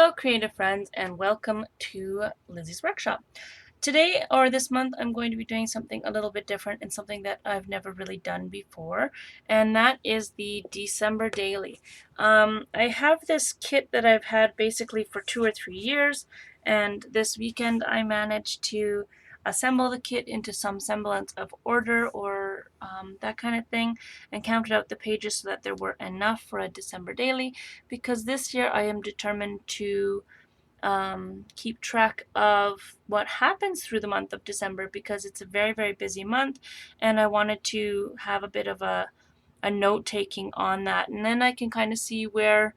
Hello creative friends and welcome to Lizzie's Workshop. Today or this month I'm going to be doing something a little bit different and something that I've never really done before, and that is the December Daily. I have this kit that I've had basically for 2 or 3 years, and this weekend I managed to assemble the kit into some semblance of order or that kind of thing, and counted out the pages so that there were enough for a December Daily, because this year I am determined to keep track of what happens through the month of December, because it's a very, very busy month, and I wanted to have a bit of a note taking on that, and then I can kind of see where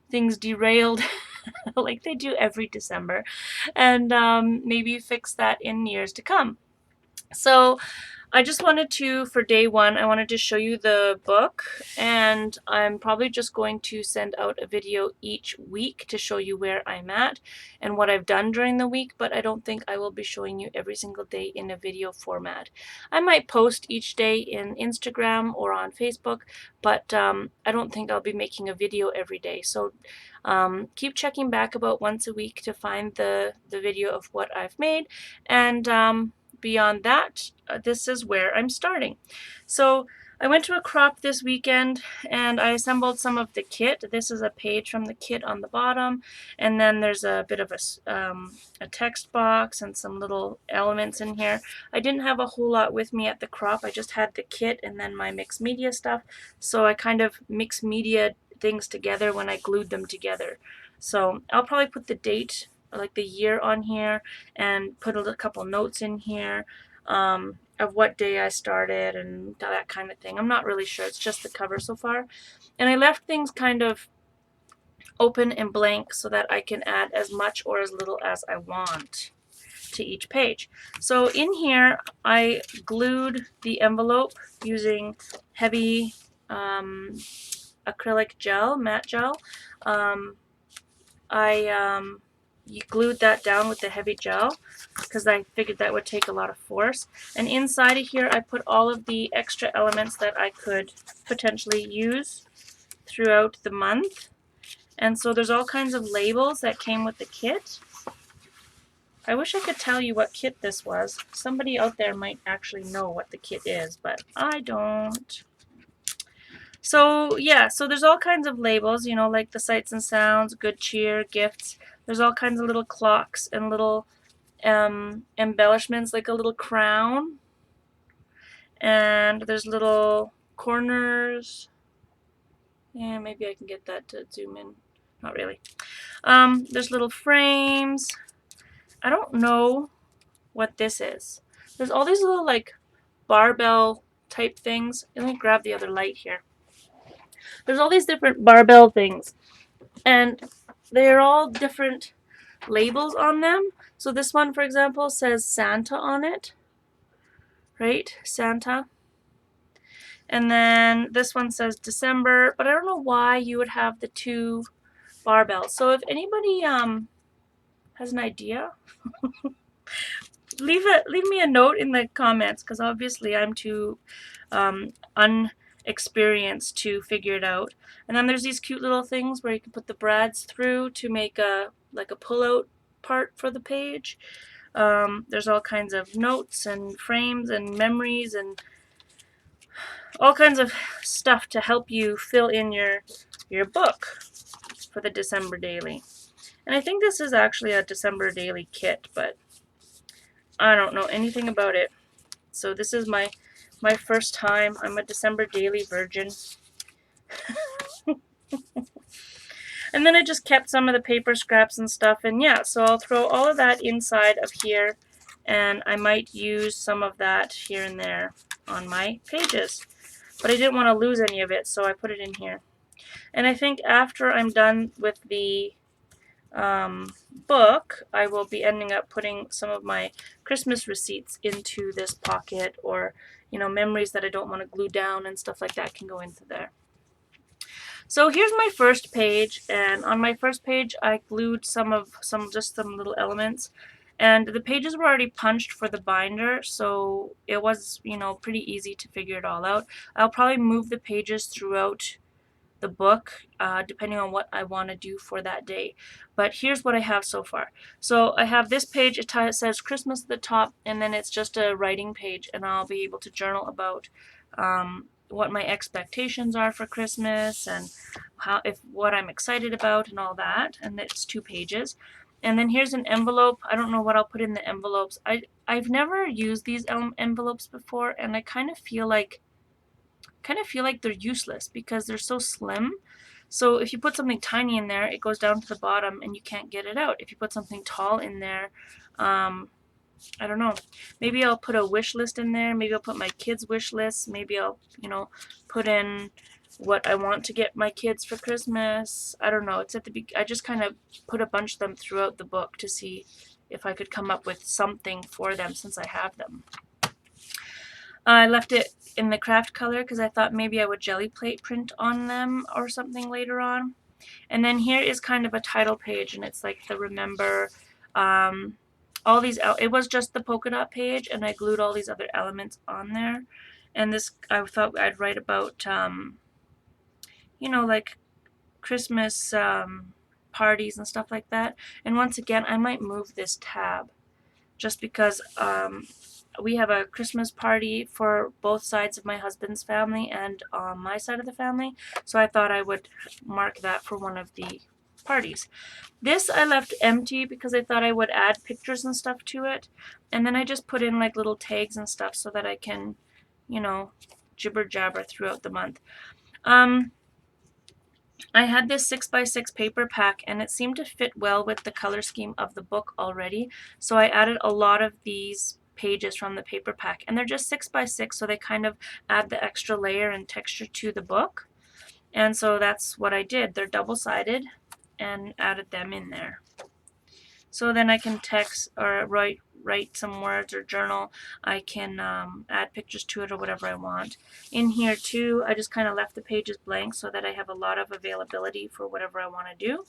things derailed like they do every December, and maybe fix that in years to come. So I just wanted to, for day one, I wanted to show you the book, and I'm probably just going to send out a video each week to show you where I'm at and what I've done during the week, but I don't think I will be showing you every single day in a video format. I might post each day in Instagram or on Facebook, but I don't think I'll be making a video every day. So keep checking back about once a week to find the video of what I've made, and beyond that, this is where I'm starting. So I went to a crop this weekend and I assembled some of the kit. This is a page from the kit on the bottom, and then there's a bit of a text box and some little elements in here. I didn't have a whole lot with me at the crop. I just had the kit and then my mixed media stuff, so I kind of mixed media things together when I glued them together. So I'll probably put the date, like the year, on here, and put a couple notes in here of what day I started and that kind of thing. I'm not really sure. It's just the cover so far. And I left things kind of open and blank so that I can add as much or as little as I want to each page. So in here I glued the envelope using heavy acrylic gel, matte gel. I glued that down with the heavy gel because I figured that would take a lot of force. And inside of here I put all of the extra elements that I could potentially use throughout the month. And so there's all kinds of labels that came with the kit. I wish I could tell you what kit this was. Somebody out there might actually know what the kit is, but I don't. So yeah, so there's all kinds of labels, you know, like the sights and sounds, good cheer, gifts. There's all kinds of little clocks and little embellishments, like a little crown. And there's little corners. Yeah, maybe I can get that to zoom in. Not really. There's little frames. I don't know what this is. There's all these little like barbell type things. Let me grab the other light here. There's all these different barbell things, and they're all different labels on them. So this one, for example, says Santa on it, right? Santa. And then this one says December, but I don't know why you would have the two barbells. So if anybody has an idea, leave me a note in the comments, because obviously I'm too unexperienced to figure it out. And then there's these cute little things where you can put the brads through to make a pull-out part for the page. There's all kinds of notes and frames and memories and all kinds of stuff to help you fill in your book for the December Daily. And I think this is actually a December Daily kit, but I don't know anything about it. So this is my first time. I'm a December Daily virgin. And then I just kept some of the paper scraps and stuff, and yeah, so I'll throw all of that inside of here, and I might use some of that here and there on my pages. But I didn't want to lose any of it, so I put it in here. And I think after I'm done with the book, I will be ending up putting some of my Christmas receipts into this pocket, or, you know, memories that I don't want to glue down and stuff like that can go into there. So here's my first page, and on my first page I glued some little elements, and the pages were already punched for the binder, so it was, you know, pretty easy to figure it all out. I'll probably move the pages throughout the book, depending on what I want to do for that day. But here's what I have so far. So I have this page, it says Christmas at the top, and then it's just a writing page, and I'll be able to journal about what my expectations are for Christmas, and what I'm excited about and all that. And it's 2 pages. And then here's an envelope. I don't know what I'll put in the envelopes. I've never used these envelopes before, and I kind of feel like they're useless because they're so slim. So if you put something tiny in there, it goes down to the bottom and you can't get it out. If you put something tall in there, I don't know. Maybe I'll put a wish list in there. Maybe I'll put my kids' wish list. Maybe I'll, put in what I want to get my kids for Christmas. I don't know. It's at the I just kind of put a bunch of them throughout the book to see if I could come up with something for them since I have them. I left it in the craft color because I thought maybe I would jelly plate print on them or something later on. And then here is kind of a title page, and it's like the remember all these it was just the polka dot page, and I glued all these other elements on there. And this, I thought I'd write about like Christmas parties and stuff like that. And once again, I might move this tab just because we have a Christmas party for both sides of my husband's family and my side of the family, so I thought I would mark that for one of the parties. This I left empty because I thought I would add pictures and stuff to it, and then I just put in like little tags and stuff so that I can, jibber jabber throughout the month. I had this 6x6 paper pack, and it seemed to fit well with the color scheme of the book already, so I added a lot of these pages from the paper pack, and they're just 6x6, so they kind of add the extra layer and texture to the book. And so that's what I did. They're double-sided, and added them in there. So then I can text or write some words or journal. I can add pictures to it or whatever I want. In here too, I just kind of left the pages blank so that I have a lot of availability for whatever I want to do.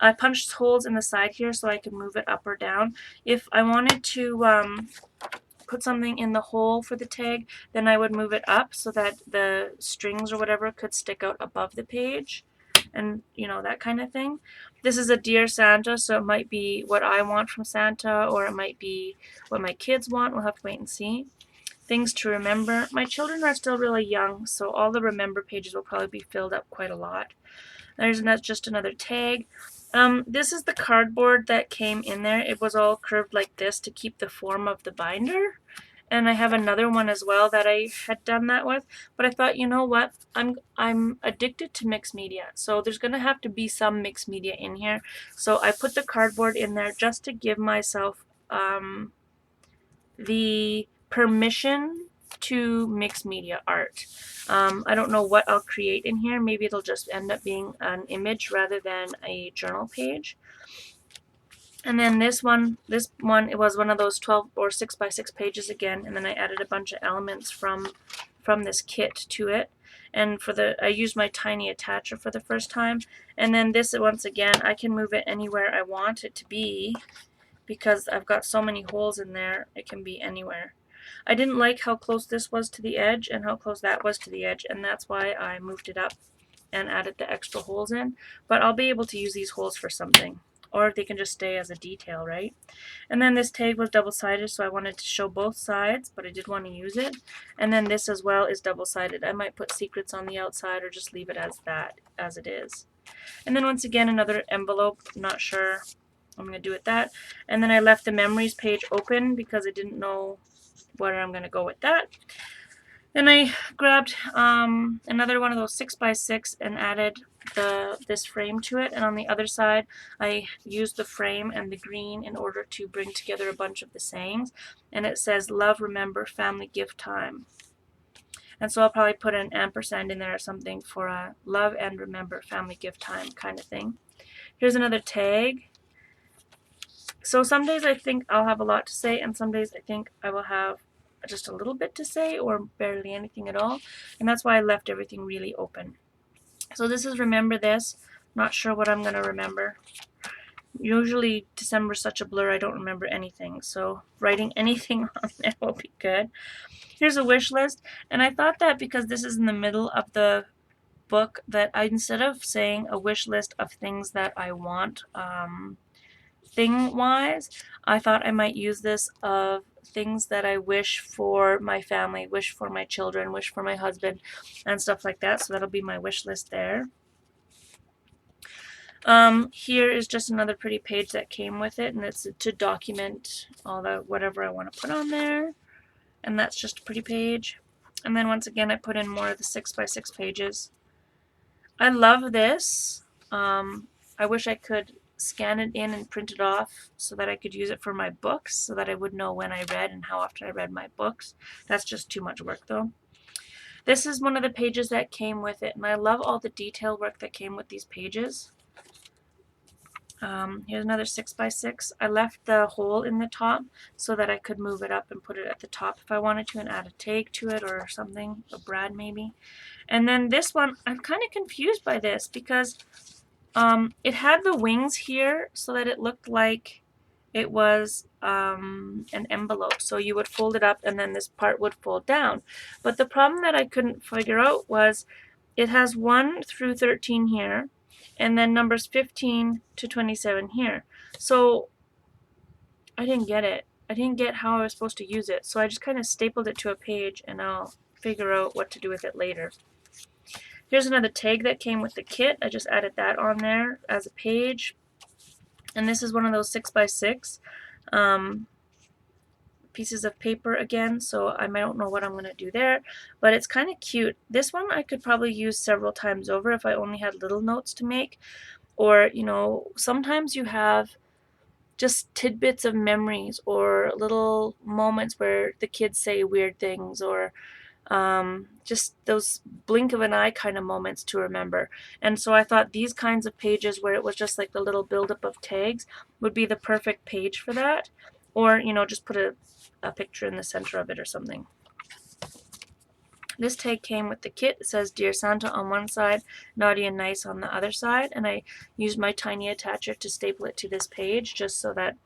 I punched holes in the side here so I can move it up or down. If I wanted to put something in the hole for the tag, then I would move it up so that the strings or whatever could stick out above the page, and that kind of thing. This is a Dear Santa, so it might be what I want from Santa, or it might be what my kids want. We'll have to wait and see. Things to remember. My children are still really young, so all the remember pages will probably be filled up quite a lot. There's just another tag. This is the cardboard that came in there. It was all curved like this to keep the form of the binder. And I have another one as well that I had done that with. But I thought, you know what? I'm addicted to mixed media. So there's going to have to be some mixed media in here. So I put the cardboard in there just to give myself the permission to mix media art. I don't know what I'll create in here. Maybe it'll just end up being an image rather than a journal page. And then this one, it was one of those 12 or 6x6 pages again, and then I added a bunch of elements from this kit to it. And I used my tiny attacher for the first time. And then this, once again, I can move it anywhere I want it to be because I've got so many holes in there, it can be anywhere. I didn't like how close this was to the edge and how close that was to the edge, and that's why I moved it up and added the extra holes in. But I'll be able to use these holes for something, or they can just stay as a detail, right? And then this tag was double-sided, so I wanted to show both sides, but I did want to use it. And then this as well is double-sided. I might put secrets on the outside or just leave it as it is. And then once again, another envelope. I'm not sure I'm going to do with that. And then I left the memories page open because I didn't know where I'm going to go with that. Then I grabbed another one of those 6x6 and added this frame to it, and on the other side I used the frame and the green in order to bring together a bunch of the sayings, and it says love, remember, family, gift time. And so I'll probably put an ampersand in there or something for a love and remember, family, gift time kind of thing. Here's another tag. So some days I think I'll have a lot to say, and some days I think I will have just a little bit to say or barely anything at all, and that's why I left everything really open. So this is remember this. Not sure what I'm going to remember. Usually December's such a blur, I don't remember anything, so writing anything on there will be good. Here's a wish list, and I thought that because this is in the middle of the book that instead of saying a wish list of things that I want, thing-wise, I thought I might use this of things that I wish for my family, wish for my children, wish for my husband, and stuff like that. So that'll be my wish list there. Here is just another pretty page that came with it, and it's to document all the whatever I want to put on there. And that's just a pretty page. And then once again, I put in more of the 6x6 pages. I love this. I wish I could scan it in and print it off so that I could use it for my books, so that I would know when I read and how often I read my books. That's just too much work though. This is one of the pages that came with it, and I love all the detail work that came with these pages. Here's another 6x6. I left the hole in the top so that I could move it up and put it at the top if I wanted to and add a tag to it or something, a brad maybe. And then this one, I'm kind of confused by this because it had the wings here so that it looked like it was an envelope. So you would fold it up and then this part would fold down. But the problem that I couldn't figure out was it has 1 through 13 here, and then numbers 15 to 27 here. So I didn't get it. I didn't get how I was supposed to use it. So I just kind of stapled it to a page, and I'll figure out what to do with it later. Here's another tag that came with the kit. I just added that on there as a page. And this is one of those 6x6 pieces of paper again, so I don't know what I'm going to do there, but it's kind of cute. This one I could probably use several times over if I only had little notes to make, or, you know, sometimes you have just tidbits of memories or little moments where the kids say weird things, or just those blink of an eye kind of moments to remember. And so I thought these kinds of pages where it was just like the little buildup of tags would be the perfect page for that. Or, you know, just put a picture in the center of it or something. This tag came with the kit. It says Dear Santa on one side, Naughty and Nice on the other side, and I used my tiny attacher to staple it to this page just so that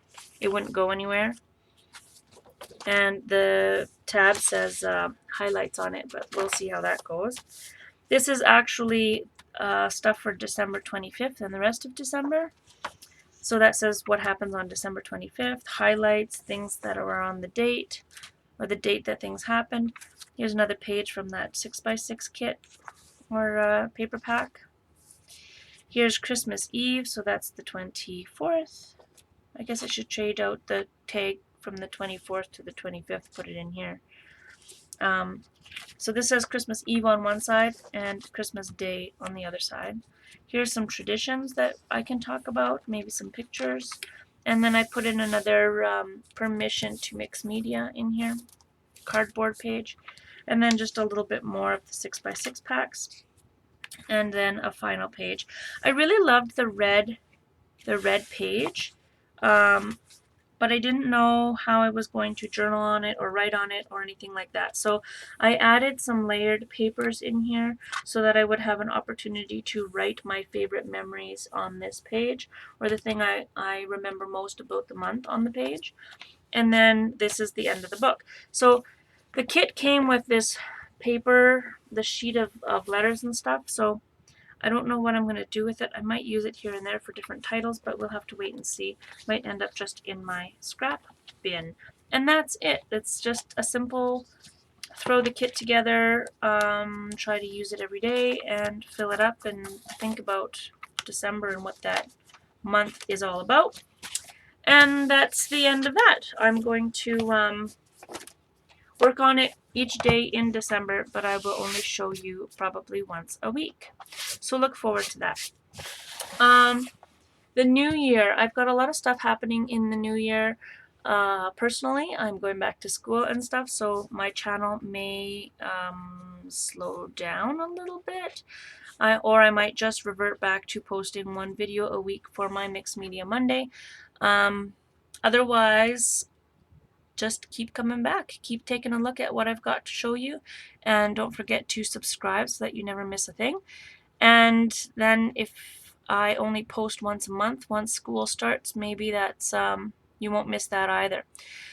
it wouldn't go anywhere. And the tab says highlights on it, but we'll see how that goes. This is actually stuff for December 25th and the rest of December. So that says what happens on December 25th, highlights, things that are on the date, or the date that things happened. Here's another page from that 6x6 kit or paper pack. Here's Christmas Eve, so that's the 24th. I guess I should trade out the tag from the 24th to the 25th, put it in here. So this says Christmas Eve on one side and Christmas Day on the other side. Here's some traditions that I can talk about, maybe some pictures. And then I put in another permission to mix media in here, cardboard page. And then just a little bit more of the 6x6 packs. And then a final page. I really loved the red page. But I didn't know how I was going to journal on it or write on it or anything like that. So I added some layered papers in here so that I would have an opportunity to write my favorite memories on this page, or the thing I remember most about the month on the page. And then this is the end of the book. So the kit came with this paper, the sheet of letters and stuff. So I don't know what I'm going to do with it. I might use it here and there for different titles, but we'll have to wait and see. Might end up just in my scrap bin. And that's it. It's just a simple throw the kit together, try to use it every day, and fill it up and think about December and what that month is all about. And that's the end of that. I'm going to work on it each day in December, but I will only show you probably once a week. So look forward to that. The new year, I've got a lot of stuff happening in the new year. Personally, I'm going back to school and stuff, so my channel may slow down a little bit. Or I might just revert back to posting one video a week for my Mixed Media Monday. Otherwise, just keep coming back. Keep taking a look at what I've got to show you. And don't forget to subscribe so that you never miss a thing. And then if I only post once a month, once school starts, maybe that's You won't miss that either.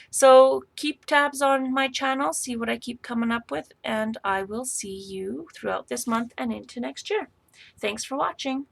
So keep tabs on my channel, see what I keep coming up with, and I will see you throughout this month and into next year. Thanks for watching.